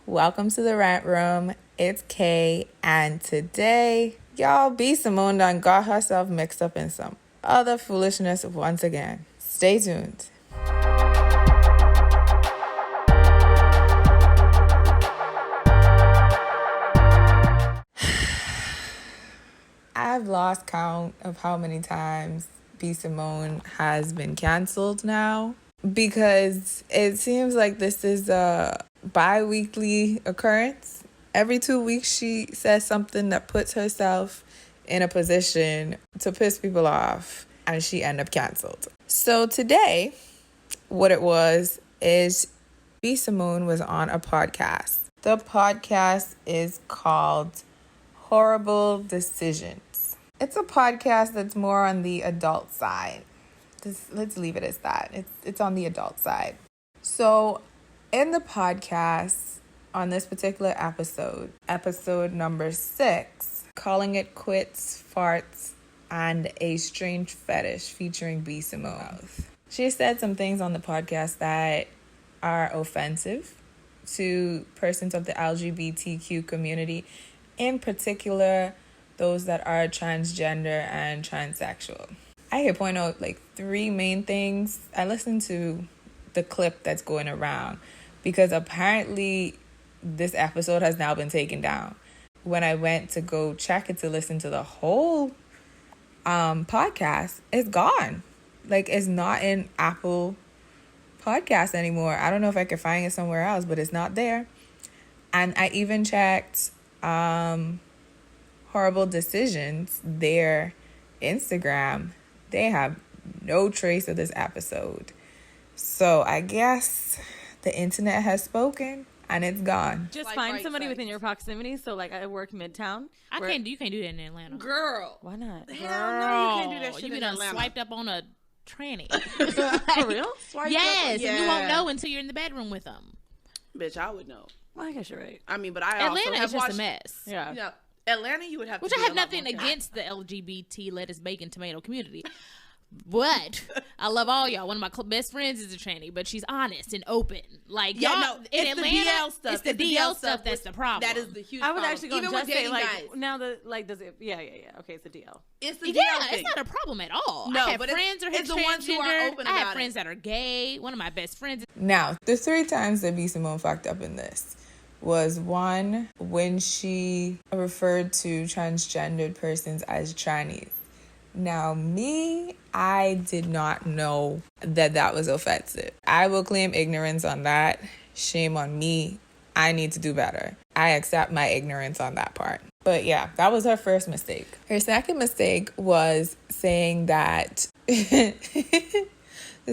Welcome to the Rant Room. It's Kay, and today, y'all, B.Simone done got herself mixed up in some other foolishness once again. Stay tuned. I've lost count of how many times B.Simone has been canceled now, because it seems like this is a bi-weekly occurrence. Every 2 weeks she says something that puts herself in a position to piss people off, and she end up canceled. So today, what it was is B.Simone was on a podcast. The podcast is called Horrible Decisions. It's a podcast that's more on the adult side. Let's leave it as that. It's on the adult side. So in the podcast, on this particular episode number 6, calling it Quits, Farts, and a Strange Fetish featuring B.Simone. She said some things on the podcast that are offensive to persons of the LGBTQ community, in particular those that are transgender and transsexual. I could point out like 3 main things. I listened to the clip that's going around because apparently this episode has now been taken down. When I went to go check it to listen to the whole podcast, it's gone. Like, it's not in Apple Podcasts anymore. I don't know if I could find it somewhere else, but it's not there. And I even checked Horrible Decisions, their Instagram. They have no trace of this episode. So I guess the internet has spoken and it's gone. Just find somebody within your proximity. So like I work Midtown. You can't do that in Atlanta. Girl. Why not? Hell no, you can't do that shit in Atlanta. Swiped up on a tranny. For real? Yes, and you won't know until you're in the bedroom with them. Bitch, I would know. Well, I guess you're right. I mean, but I Atlanta also have is just watched, a mess. Yeah. You know, Atlanta, you would have to. Which I have nothing against the LGBT lettuce, bacon, tomato community. But I love all y'all. One of my best friends is a tranny, but she's honest and open. Like, yeah, y'all, no, in it's Atlanta, the DL stuff. It's the DL stuff that's the problem. That is the huge I would problem. actually go Even just with say, like, guys. now that, like, does it, yeah. Okay, it's the DL. It's the DL thing. It's not a problem at all. No, I have but friends who are it's the ones who are open I have about friends that are gay. One of my best friends. Now, the 3 times that B.Simone fucked up in this was, 1, when she referred to transgendered persons as trannies. Now, I did not know that was offensive. I will claim ignorance on that. Shame on me. I need to do better. I accept my ignorance on that part. But yeah, that was her first mistake. Her second mistake was saying that...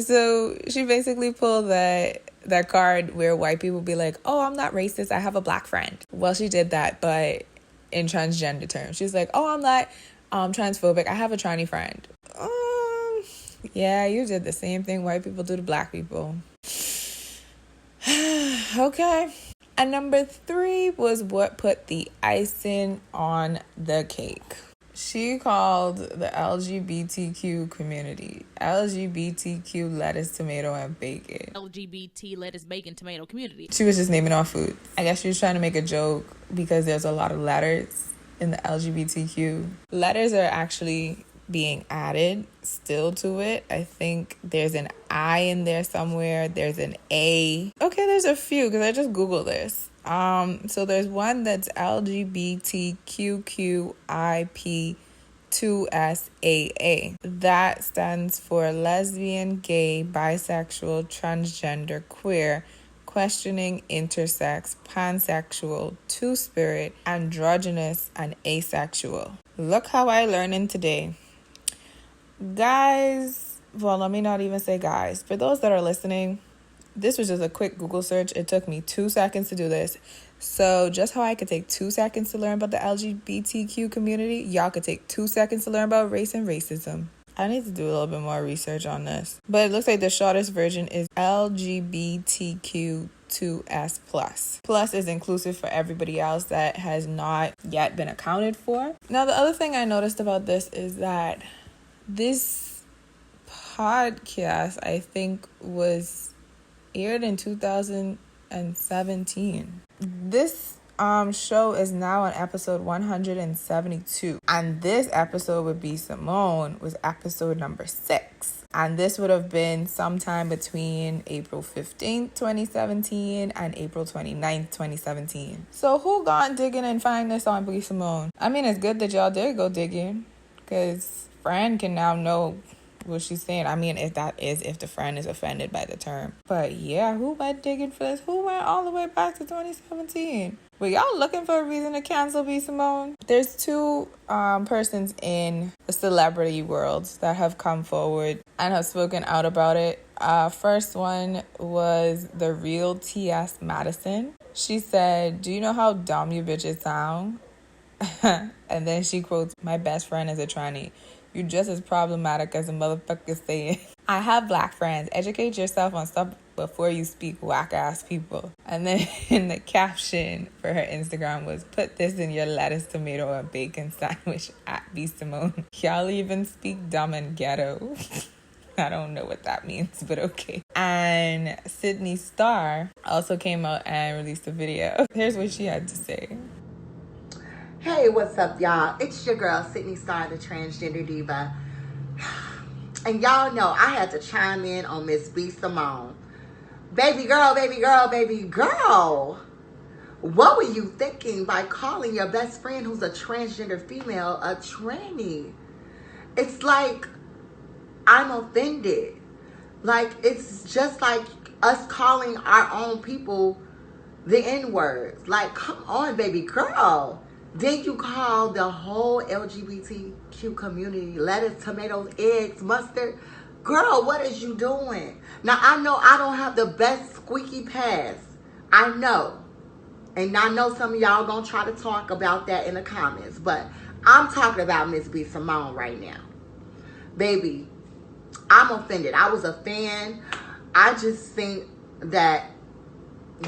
So she basically pulled that card where white people be like, oh, I'm not racist, I have a black friend. Well, she did that, but in transgender terms. She's like, oh, I'm not transphobic, I have a tranny friend. Yeah, you did the same thing white people do to black people. Okay. And number 3 was what put the icing on the cake. She called the LGBTQ community LGBTQ lettuce, tomato, and bacon. LGBT lettuce, bacon, tomato community. She was just naming off food. I guess she was trying to make a joke because there's a lot of letters in the LGBTQ. Letters are actually being added still to it. I think there's an I in there somewhere. There's an A. Okay, there's a few because I just Googled this. So there's one that's LGBTQQIP2SAA. That stands for lesbian, gay, bisexual, transgender, queer, questioning, intersex, pansexual, two-spirit, androgynous, and asexual. Look how I learning today. Guys, well, let me not even say guys. For those that are listening, this was just a quick Google search. It took me 2 seconds to do this. So just how I could take 2 seconds to learn about the LGBTQ community, y'all could take 2 seconds to learn about race and racism. I need to do a little bit more research on this. But it looks like the shortest version is LGBTQ2S+. Plus is inclusive for everybody else that has not yet been accounted for. Now, the other thing I noticed about this is that this podcast, I think, was aired in 2000. 2017. This show is now on episode 172, and this episode with B.Simone was episode number 6, and this would have been sometime between April 15th 2017 and April 29th 2017. So who gone digging and find this on B.Simone? I mean, it's good that y'all did go digging, because Fran can now know what she's saying. I mean, if the friend is offended by the term. But yeah, who went digging for this? Who went all the way back to 2017? Were y'all looking for a reason to cancel B.Simone? There's two persons in the celebrity world that have come forward and have spoken out about it. First one was the real T.S. Madison. She said, "Do you know how dumb you bitches sound?" And then she quotes, "My best friend is a tranny. You're just as problematic as a motherfucker saying." I have black friends. Educate yourself on stuff before you speak whack-ass people. And then in the caption for her Instagram was, "Put this in your lettuce, tomato, and bacon sandwich at B.Simone. Y'all even speak dumb and ghetto." I don't know what that means, but okay. And Sydney Starr also came out and released a video. Here's what she had to say. Hey, what's up, y'all? It's your girl, Sydney Starr, the transgender diva. And y'all know I had to chime in on Miss B.Simone. Baby girl, baby girl, baby girl. What were you thinking by calling your best friend who's a transgender female a tranny? It's like, I'm offended. Like, it's just like us calling our own people the N-words. Like, come on, baby girl. Then you call the whole LGBTQ community lettuce, tomatoes, eggs, mustard. Girl, what is you doing? Now, I know I don't have the best squeaky pass. I know. And I know some of y'all gonna try to talk about that in the comments. But I'm talking about Miss B.Simone right now. Baby, I'm offended. I was a fan. I just think that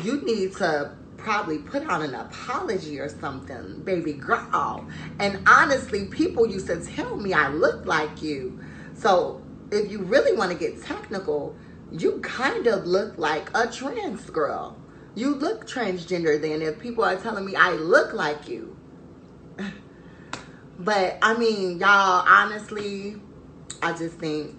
you need to probably put out an apology or something, baby girl. And honestly, people used to tell me I look like you. So if you really want to get technical, you kind of look like a trans girl. You look transgender then if people are telling me I look like you. But I mean, y'all, honestly, I just think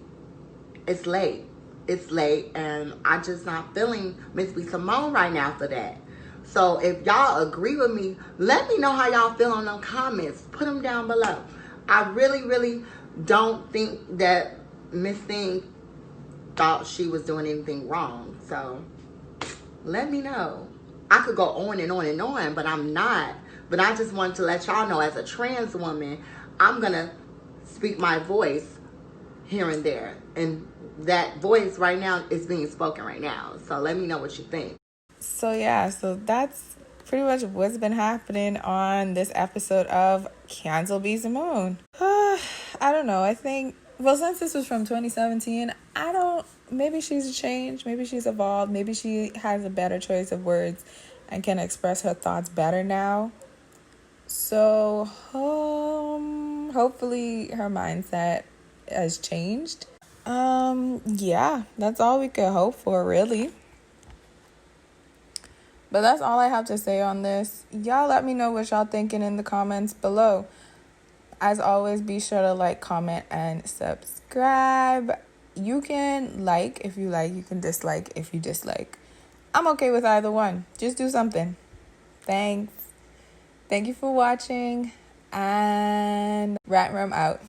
it's late. It's late, and I'm just not feeling Miss B.Simone right now for that. So if y'all agree with me, let me know how y'all feel on them comments. Put them down below. I really, really don't think that Miss Thing thought she was doing anything wrong. So let me know. I could go on and on and on, but I'm not. But I just wanted to let y'all know, as a trans woman, I'm going to speak my voice here and there. And that voice right now is being spoken right now. So let me know what you think. So yeah, so that's pretty much what's been happening on this episode of Cancel B.Simone. I don't know. I think, well, since this was from 2017, maybe she's changed, maybe she's evolved, maybe she has a better choice of words and can express her thoughts better now. So hopefully her mindset has changed. Yeah, that's all we could hope for, really. But that's all I have to say on this. Y'all let me know what y'all thinking in the comments below. As always, be sure to like, comment, and subscribe. You can like if you like. You can dislike if you dislike. I'm okay with either one. Just do something. Thanks. Thank you for watching. And Rant Room out.